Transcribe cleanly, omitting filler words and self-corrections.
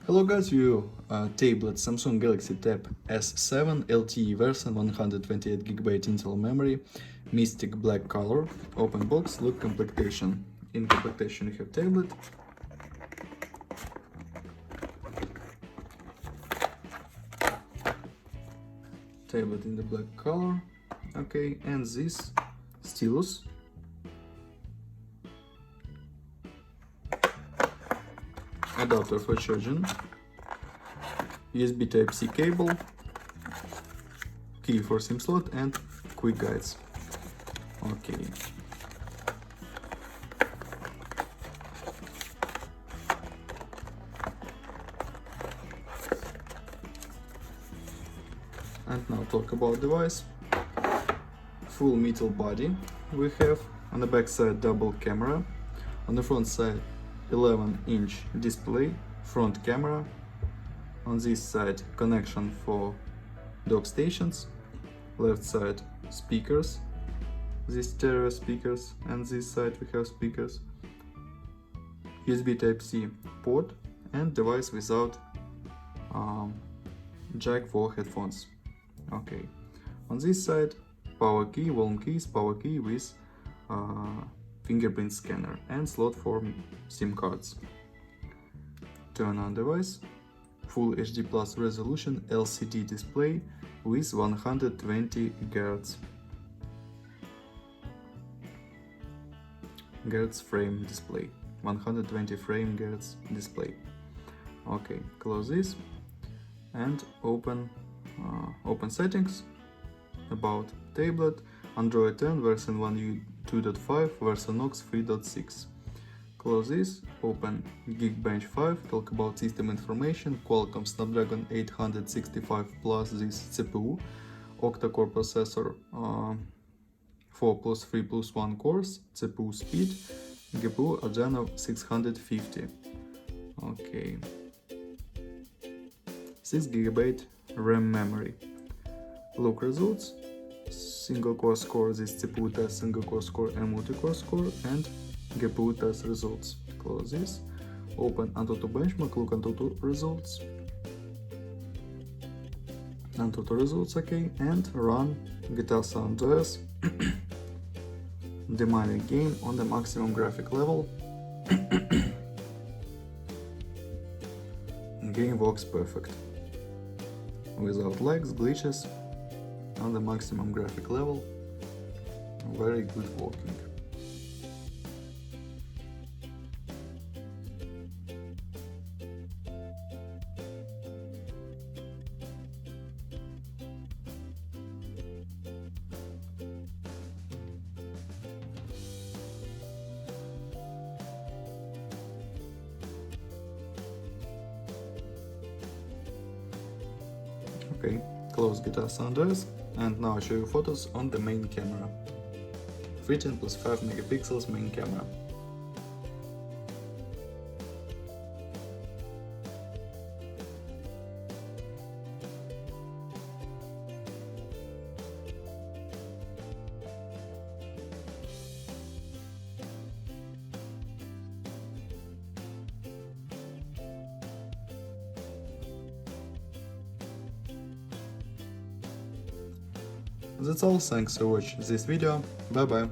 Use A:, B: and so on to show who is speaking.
A: Hello guys, view tablet Samsung Galaxy Tab S7 LTE version 128GB Intel memory, mystic black color, open box, look completion. In completion you have tablet, in the black color, okay, and this stylus, adapter for charging, USB Type-C cable, key for SIM slot and quick guides. Okay. And now talk about device. Full metal body we have, on the back side double camera, on the front side 11-inch display, front camera, on this side connection for dock stations, left side speakers, these stereo speakers, and this side we have speakers, USB Type-C port, and device without jack for headphones. Okay, on this side power key, volume keys, power key with fingerprint scanner and slot for SIM cards. Turn on device, full HD plus resolution LCD display with 120 Hz frame display, 120 frame Hz display. Okay, close this and open settings. About tablet, Android 10 version 1.2.5 version Knox 3.6. Close this, open Geekbench 5, talk about system information, Qualcomm Snapdragon 865 plus this CPU, octa-core processor, 4 plus 3 plus 1 cores, CPU speed, GPU Adreno 650. Okay. 6GB RAM memory. Look results, single core score, this CPU test, single core score and multi-core score, and GPU test results. Close this, open AnTuTu benchmark, look AnTuTu results, okay, and run GTA San Andreas the mining game on the maximum graphic level. Game works perfect, without lags, glitches, on the maximum graphic level. Very good working. Okay, close GTA San Andreas, and now I show you photos on the main camera. 13 plus 5 megapixels main camera. That's all, thanks for watching this video, bye bye.